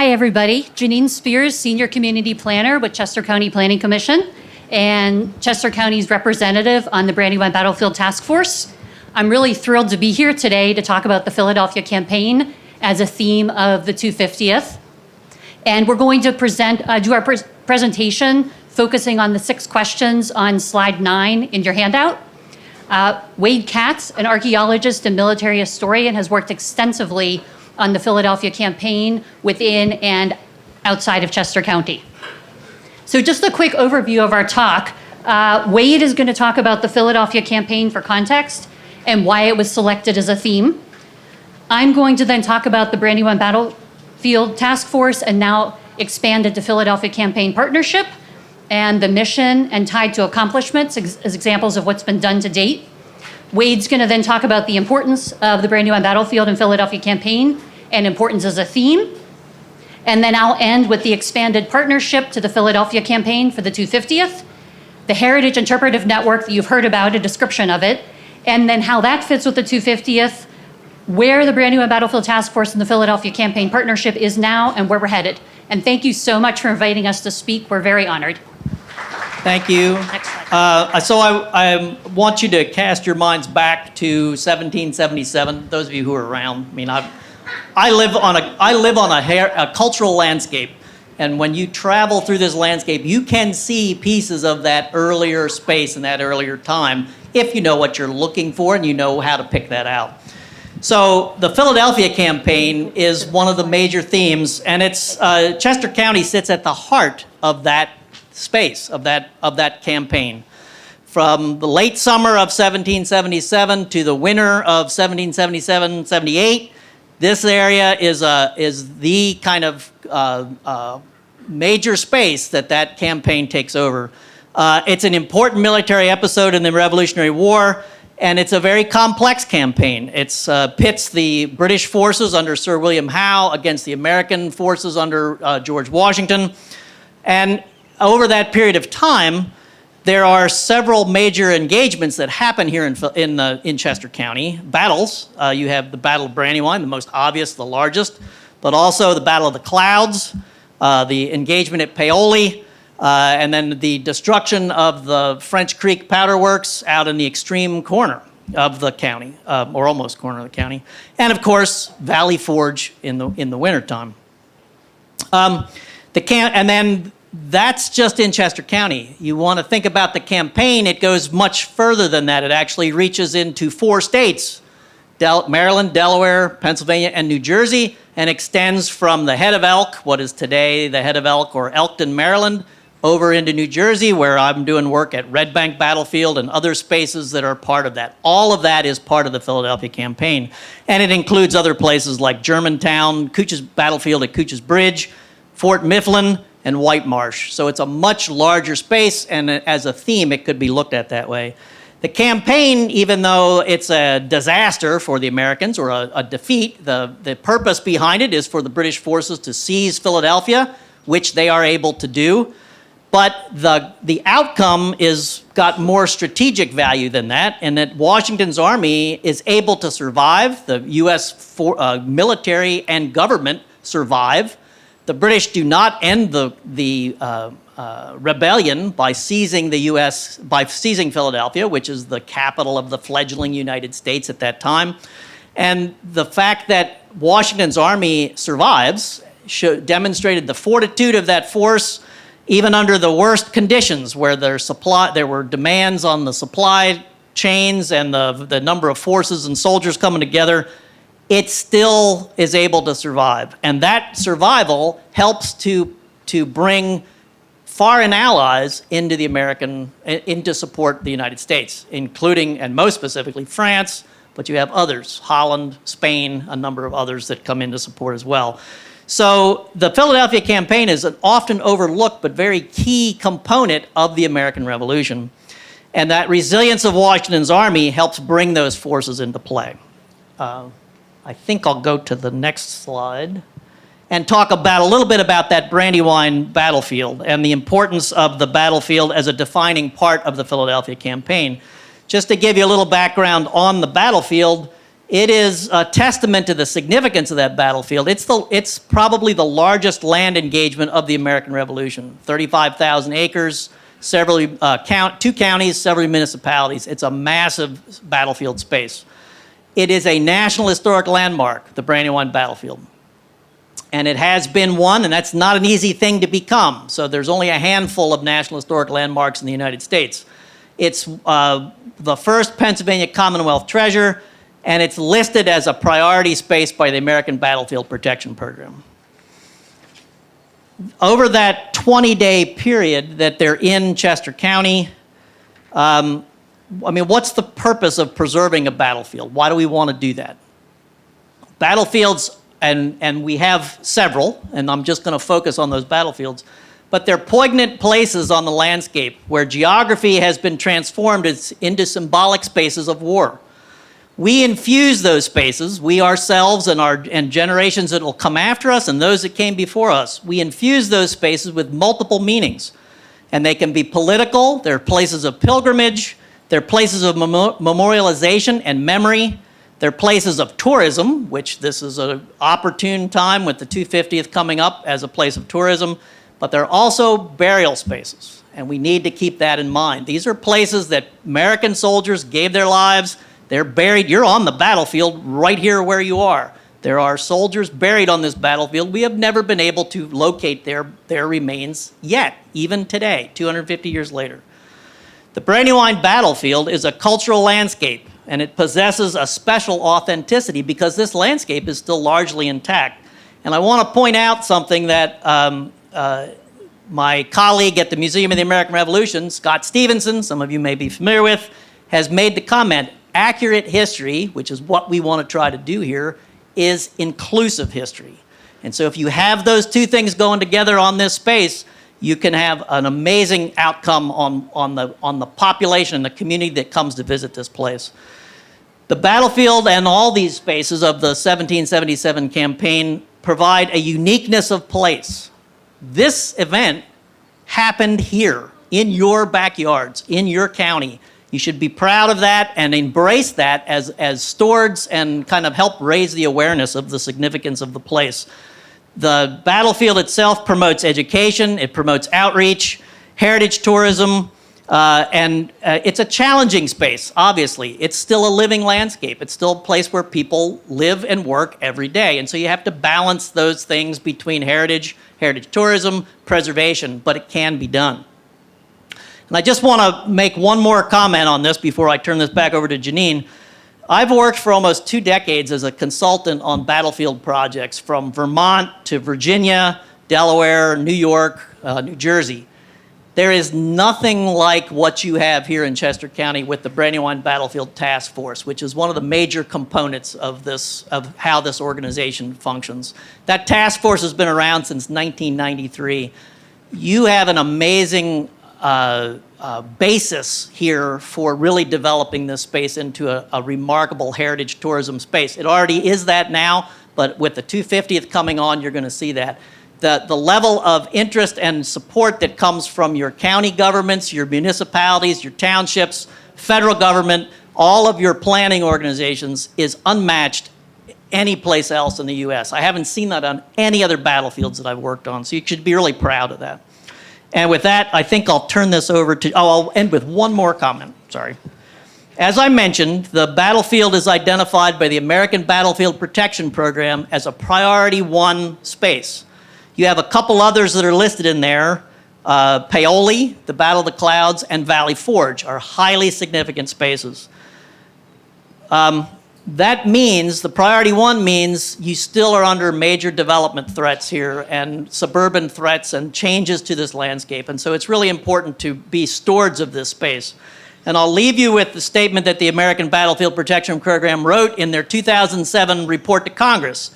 Hi, everybody. Janine Spears, Senior Community Planner with Chester County Planning Commission and Chester County's representative on the Brandywine Battlefield Task Force. I'm really thrilled to be here today to talk about the Philadelphia campaign as a theme of the 250th. And we're going to do our presentation focusing on the 6 questions on slide 9 in your handout. Wade Katz, an archaeologist and military historian, has worked extensively on the Philadelphia campaign within and outside of Chester County. So just a quick overview of our talk. Wade is going to talk about the Philadelphia campaign for context and why it was selected as a theme. I'm going to then talk about the Brandywine Battlefield Task Force and now expanded to Philadelphia Campaign Partnership and the mission and tied to accomplishments as examples of what's been done to date. Wade's going to then talk about the importance of the Brandywine Battlefield and Philadelphia campaign and importance as a theme. And then I'll end with the expanded partnership to the Philadelphia campaign for the 250th, the Heritage Interpretive Network that you've heard about, a description of it, and then how that fits with the 250th, where the Brandywine Battlefield Task Force and the Philadelphia campaign partnership is now and where we're headed. And thank you so much for inviting us to speak. We're very honored. Thank you. So I want you to cast your minds back to 1777. Those of you who are around, I mean, I live on a cultural landscape, and when you travel through this landscape, you can see pieces of that earlier space and that earlier time if you know what you're looking for and you know how to pick that out. So the Philadelphia campaign is one of the major themes, and it's Chester County sits at the heart of that space, of that campaign. From the late summer of 1777 to the winter of 1777-78, this area is the kind of major space that campaign takes over. It's an important military episode in the Revolutionary War, and it's a very complex campaign. It pits the British forces under Sir William Howe against the American forces under George Washington. And over that period of time, there are several major engagements that happen here in Chester County. Battles. You have the Battle of Brandywine, the most obvious, the largest, but also the Battle of the Clouds, the engagement at Paoli, and then the destruction of the French Creek Powder Works out in the extreme corner of the county, or almost corner of the county, and of course Valley Forge in the wintertime. And then that's just in Chester County. You want to think about the campaign, it goes much further than that. It actually reaches into 4 states, Maryland, Delaware, Pennsylvania, and New Jersey, and extends from the Head of Elk, what is today the Head of Elk or Elkton, Maryland, over into New Jersey, where I'm doing work at Red Bank Battlefield and other spaces that are part of that. All of that is part of the Philadelphia campaign. And it includes other places like Germantown, Couch's Battlefield at Couch's Bridge, Fort Mifflin, and White Marsh. So it's a much larger space, and as a theme, it could be looked at that way. The campaign, even though it's a disaster for the Americans or a defeat, the purpose behind it is for the British forces to seize Philadelphia, which they are able to do. But the outcome is got more strategic value than that, and that Washington's army is able to survive. The U.S. Military and government survive. The British do not end the rebellion by seizing seizing Philadelphia, which is the capital of the fledgling United States at that time. And the fact that Washington's army survives demonstrated the fortitude of that force, even under the worst conditions, where there were demands on the supply chains and the number of forces and soldiers coming together. It still is able to survive. And that survival helps to bring foreign allies into support the United States, including, and most specifically, France, but you have others, Holland, Spain, a number of others that come into support as well. So the Philadelphia campaign is an often overlooked but very key component of the American Revolution. And that resilience of Washington's army helps bring those forces into play. I think I'll go to the next slide and talk a little bit about that Brandywine battlefield and the importance of the battlefield as a defining part of the Philadelphia campaign. Just to give you a little background on the battlefield, It is a testament to the significance of that battlefield. It's probably the largest land engagement of the American Revolution. 35,000 acres, two counties, several municipalities. It's a massive battlefield space. It is a National Historic Landmark, the Brandywine Battlefield. And it has been one, and that's not an easy thing to become. So there's only a handful of National Historic Landmarks in the United States. It's the first Pennsylvania Commonwealth treasure, and it's listed as a priority space by the American Battlefield Protection Program. Over that 20-day period that they're in Chester County, what's the purpose of preserving a battlefield? Why do we want to do that? Battlefields, and we have several, and I'm just going to focus on those battlefields, but they're poignant places on the landscape where geography has been transformed into symbolic spaces of war. We infuse those spaces, we ourselves and generations that will come after us and those that came before us, we infuse those spaces with multiple meanings. And they can be political, they're places of pilgrimage, they're places of memorialization and memory, they're places of tourism, which this is an opportune time with the 250th coming up as a place of tourism, but they're also burial spaces, and we need to keep that in mind. These are places that American soldiers gave their lives. They're buried. You're on the battlefield right here where you are. There are soldiers buried on this battlefield. We have never been able to locate their remains yet, even today, 250 years later. The Brandywine Battlefield is a cultural landscape, and it possesses a special authenticity because this landscape is still largely intact. And I want to point out something that my colleague at the Museum of the American Revolution, Scott Stevenson, some of you may be familiar with, has made the comment, accurate history, which is what we want to try to do here, is inclusive history. And so if you have those two things going together on this space, you can have an amazing outcome on the population and the community that comes to visit this place. The battlefield and all these spaces of the 1777 campaign provide a uniqueness of place. This event happened here, in your backyards, in your county. You should be proud of that and embrace that as stewards and kind of help raise the awareness of the significance of the place. The battlefield itself promotes education, it promotes outreach, heritage tourism, and it's a challenging space, obviously. It's still a living landscape. It's still a place where people live and work every day. And so you have to balance those things between heritage tourism, preservation, but it can be done. And I just want to make one more comment on this before I turn this back over to Janine. I've worked for almost 2 decades as a consultant on battlefield projects from Vermont to Virginia, Delaware, New York, New Jersey. There is nothing like what you have here in Chester County with the Brandywine Battlefield Task Force, which is one of the major components of how this organization functions. That task force has been around since 1993. You have an amazing basis here for really developing this space into a remarkable heritage tourism space. It already is that now, but with the 250th coming on, you're going to see that. The level of interest and support that comes from your county governments, your municipalities, your townships, federal government, all of your planning organizations is unmatched any place else in the U.S. I haven't seen that on any other battlefields that I've worked on, so you should be really proud of that. And with that, I think I'll turn this over to, I'll end with one more comment, sorry. As I mentioned, the battlefield is identified by the American Battlefield Protection Program as a Priority 1 space. You have a couple others that are listed in there. Paoli, the Battle of the Clouds, and Valley Forge are highly significant spaces. That means, the Priority 1 means you still are under major development threats here and suburban threats and changes to this landscape. And so it's really important to be stewards of this space. And I'll leave you with the statement that the American Battlefield Protection Program wrote in their 2007 report to Congress.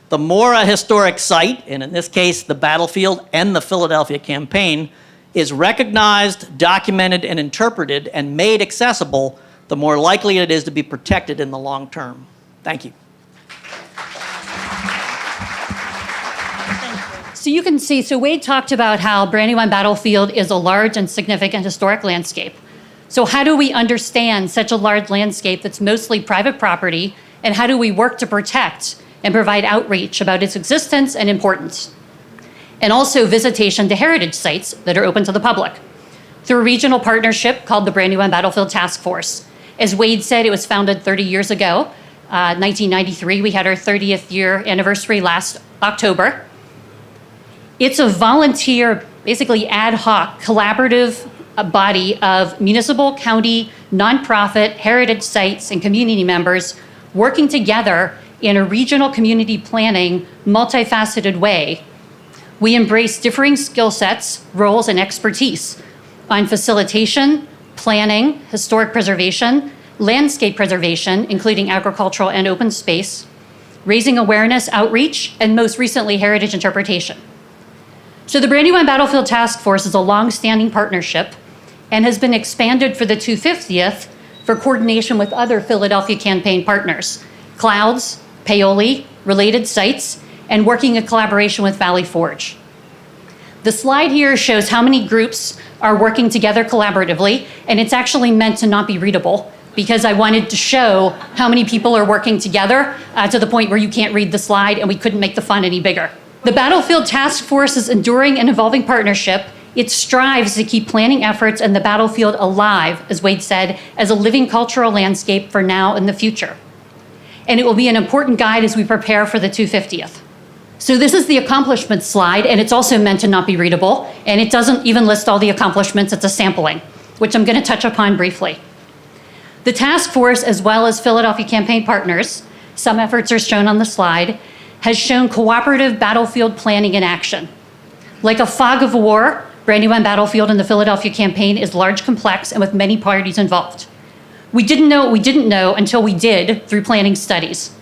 The more a historic site, and in this case, the battlefield and the Philadelphia campaign, is recognized, documented, and interpreted and made accessible, the more likely it is to be protected in the long term. Thank you. So you can see, so Wade talked about how Brandywine Battlefield is a large and significant historic landscape. So how do we understand such a large landscape that's mostly private property and how do we work to protect and provide outreach about its existence and importance. And also visitation to heritage sites that are open to the public through a regional partnership called the Brandywine Battlefield Task Force. As Wade said, it was founded 30 years ago, 1993. We had our 30th year anniversary last October. It's a volunteer, basically ad hoc, collaborative body of municipal, county, nonprofit, heritage sites, and community members working together in a regional community planning, multifaceted way. We embrace differing skill sets, roles, and expertise on facilitation, planning, historic preservation, landscape preservation, including agricultural and open space, raising awareness, outreach, and most recently, heritage interpretation. So the Brandywine Battlefield Task Force is a long-standing partnership and has been expanded for the 250th for coordination with other Philadelphia campaign partners, Clouds, Paoli, related sites, and working in collaboration with Valley Forge. The slide here shows how many groups are working together collaboratively, and it's actually meant to not be readable because I wanted to show how many people are working together to the point where you can't read the slide and we couldn't make the font any bigger. The Battlefield Task Force's enduring and evolving partnership, it strives to keep planning efforts and the battlefield alive, as Wade said, as a living cultural landscape for now and the future. And it will be an important guide as we prepare for the 250th. So this is the accomplishments slide, and it's also meant to not be readable, and it doesn't even list all the accomplishments, it's a sampling, which I'm going to touch upon briefly. The task force, as well as Philadelphia campaign partners, some efforts are shown on the slide, has shown cooperative battlefield planning in action. Like a fog of war, Brandywine Battlefield and the Philadelphia campaign is large, complex, and with many parties involved. We didn't know what we didn't know until we did through planning studies.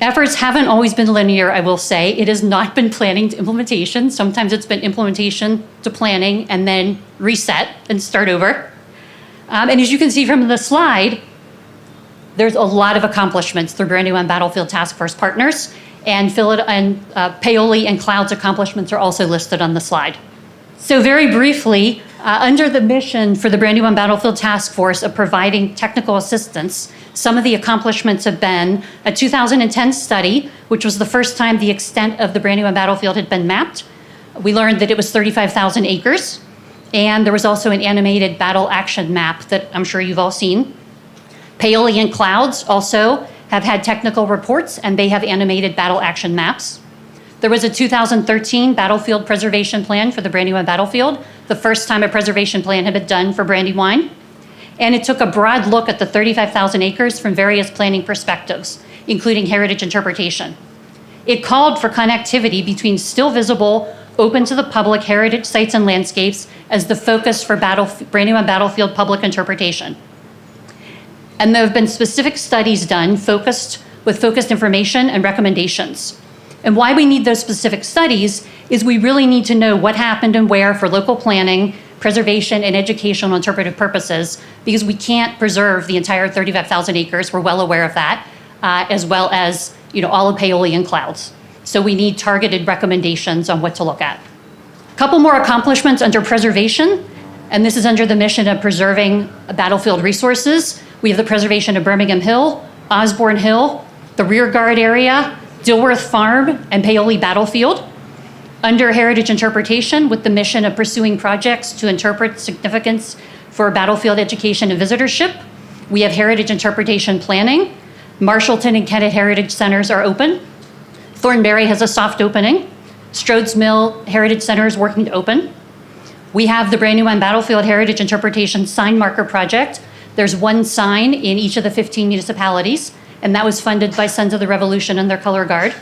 Efforts haven't always been linear, I will say. It has not been planning to implementation. Sometimes it's been implementation to planning and then reset and start over. And as you can see from the slide, there's a lot of accomplishments through Brandywine Battlefield Task Force partners, and Paoli and Cloud's accomplishments are also listed on the slide. So very briefly, under the mission for the Brandywine Battlefield Task Force of providing technical assistance, some of the accomplishments have been a 2010 study, which was the first time the extent of the Brandywine Battlefield had been mapped. We learned that it was 35,000 acres, and there was also an animated battle action map that I'm sure you've all seen. Paoli and Clouds also have had technical reports, and they have animated battle action maps. There was a 2013 battlefield preservation plan for the Brandywine Battlefield, the first time a preservation plan had been done for Brandywine. And it took a broad look at the 35,000 acres from various planning perspectives, including heritage interpretation. It called for connectivity between still visible, open to the public heritage sites and landscapes as the focus for Brandywine Battlefield public interpretation. And there have been specific studies done with focused information and recommendations. And why we need those specific studies is we really need to know what happened and where for local planning, preservation, and educational interpretive purposes, because we can't preserve the entire 35,000 acres. We're well aware of that, as well as all of Paoli and Clouds. So we need targeted recommendations on what to look at. A couple more accomplishments under preservation, and this is under the mission of preserving battlefield resources. We have the preservation of Birmingham Hill, Osborne Hill, the rear guard area, Dilworth Farm, and Paoli Battlefield. Under heritage interpretation, with the mission of pursuing projects to interpret significance for battlefield education and visitorship, we have heritage interpretation planning. Marshallton and Kennett Heritage Centers are open. Thornbury has a soft opening. Strode's Mill Heritage Center is working to open. We have the Brandywine Battlefield Heritage Interpretation Sign Marker Project. There's one sign in each of the 15 municipalities, and that was funded by Sons of the Revolution and their color guard.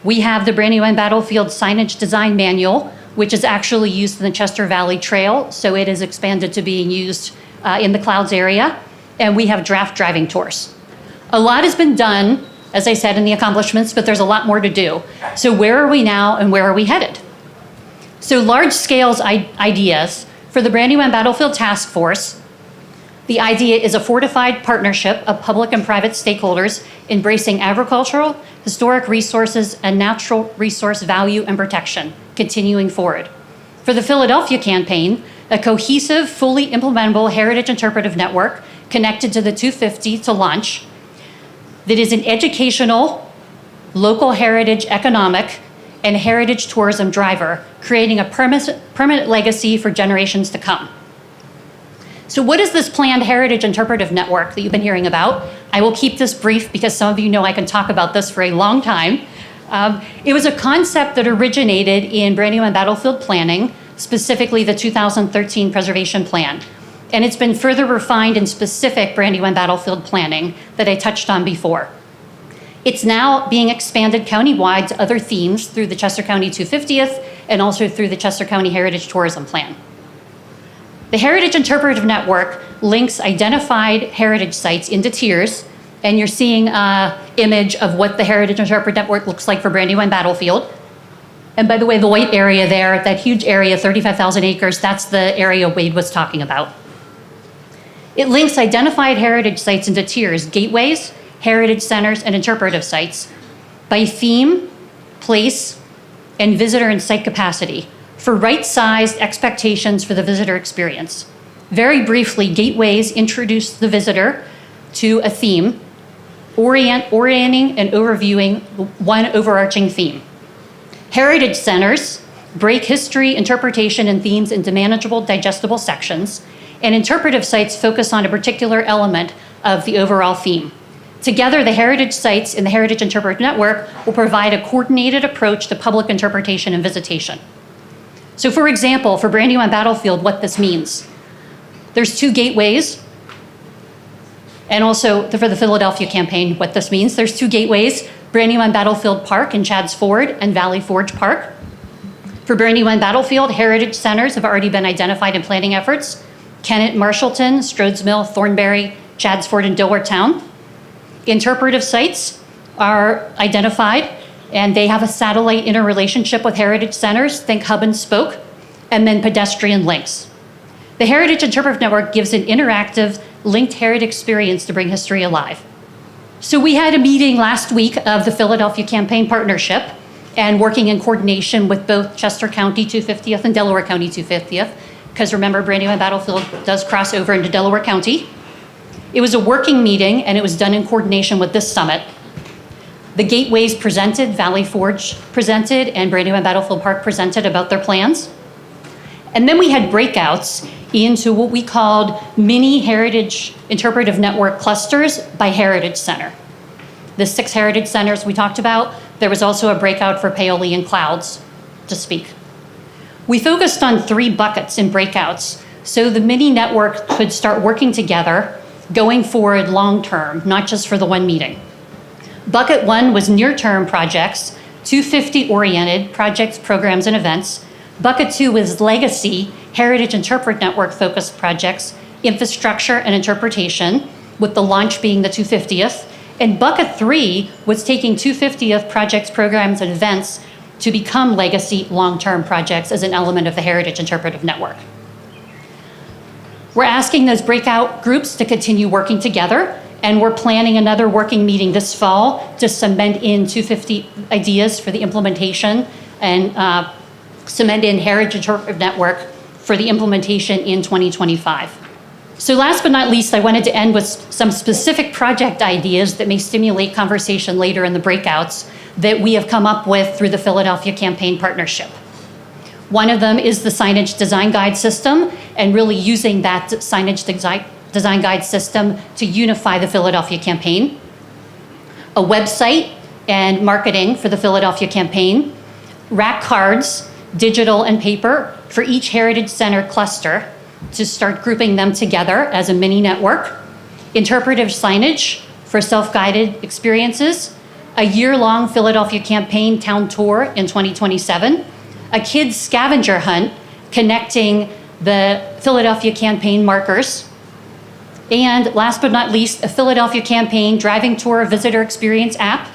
We have the Brandywine Battlefield Signage Design Manual, which is actually used in the Chester Valley Trail, so it is expanded to being used in the Clouds area. And we have draft driving tours. A lot has been done, as I said, in the accomplishments, but there's a lot more to do. So where are we now and where are we headed? So large scales ideas for the Brandywine Battlefield Task Force. The idea is a fortified partnership of public and private stakeholders embracing agricultural, historic resources, and natural resource value and protection, continuing forward. For the Philadelphia campaign, a cohesive, fully implementable heritage interpretive network connected to the 250 to launch. that is an educational, local heritage economic, and heritage tourism driver, creating a permanent legacy for generations to come. So what is this planned heritage interpretive network that you've been hearing about? I will keep this brief because some of you know I can talk about this for a long time. It was a concept that originated in Brandywine Battlefield Planning, specifically the 2013 Preservation Plan. And it's been further refined in specific Brandywine Battlefield Planning that I touched on before. It's now being expanded countywide to other themes through the Chester County 250th and also through the Chester County Heritage Tourism Plan. The Heritage Interpretive Network links identified heritage sites into tiers, and you're seeing an image of what the Heritage Interpretive Network looks like for Brandywine Battlefield. And by the way, the white area there, that huge area, 35,000 acres, that's the area Wade was talking about. It links identified heritage sites into tiers, gateways, heritage centers, and interpretive sites by theme, place, and visitor and site capacity for right-sized expectations for the visitor experience. Very briefly, gateways introduce the visitor to a theme, orienting and overviewing one overarching theme. Heritage centers break history, interpretation, and themes into manageable, digestible sections, and interpretive sites focus on a particular element of the overall theme. Together, the heritage sites in the Heritage Interpretive Network will provide a coordinated approach to public interpretation and visitation. So for example, for Brandywine Battlefield, what this means. There's 2 gateways, and also for the Philadelphia campaign, what this means. There's 2 gateways, Brandywine Battlefield Park in Chadds Ford and Valley Forge Park. For Brandywine Battlefield, heritage centers have already been identified in planning efforts. Kennett, Marshallton, Strodes Mill, Thornberry, Chadds Ford, and Dilworth Town. Interpretive sites are identified, and they have a satellite interrelationship with heritage centers, think hub and spoke, and then pedestrian links. The Heritage Interpretive Network gives an interactive, linked heritage experience to bring history alive. So we had a meeting last week of the Philadelphia Campaign Partnership, and working in coordination with both Chester County 250th and Delaware County 250th, because remember, Brandywine Battlefield does cross over into Delaware County. It was a working meeting, and it was done in coordination with this summit. The gateways presented, Valley Forge presented, and Brandywine Battlefield Park presented about their plans. And then we had breakouts into what we called mini Heritage Interpretive Network clusters by Heritage Center. The 6 heritage centers we talked about, there was also a breakout for Paoli and Clouds to speak. We focused on 3 buckets in breakouts, so the mini network could start working together going forward long-term, not just for the one meeting. Bucket 1 was near-term projects, 250-oriented projects, programs, and events. Bucket 2 was legacy, Heritage Interpretive Network-focused projects, infrastructure and interpretation, with the launch being the 250th. And Bucket 3 was taking 250th projects, programs, and events to become legacy long-term projects as an element of the Heritage Interpretive Network. We're asking those breakout groups to continue working together, and we're planning another working meeting this fall to cement in 250 ideas for the implementation and cement in Heritage Interpretive Network for the implementation in 2025. So last but not least, I wanted to end with some specific project ideas that may stimulate conversation later in the breakouts that we have come up with through the Philadelphia Campaign Partnership. One of them is the signage design guide system, and really using that signage design guide system to unify the Philadelphia campaign. A website and marketing for the Philadelphia campaign. Rack cards, digital and paper, for each Heritage Center cluster to start grouping them together as a mini network. Interpretive signage for self-guided experiences. A year-long Philadelphia campaign town tour in 2027. A kids scavenger hunt connecting the Philadelphia campaign markers. And last but not least, a Philadelphia campaign driving tour visitor experience app.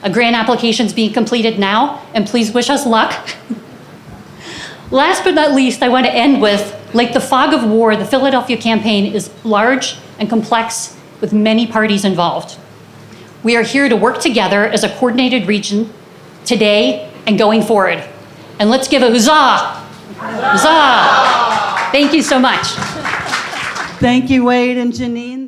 A grant application is being completed now, and please wish us luck. Last but not least, I want to end with, like the fog of war, the Philadelphia campaign is large and complex with many parties involved. We are here to work together as a coordinated region today and going forward. And let's give a huzzah! Huzzah! Thank you so much. Thank you, Wade and Janine.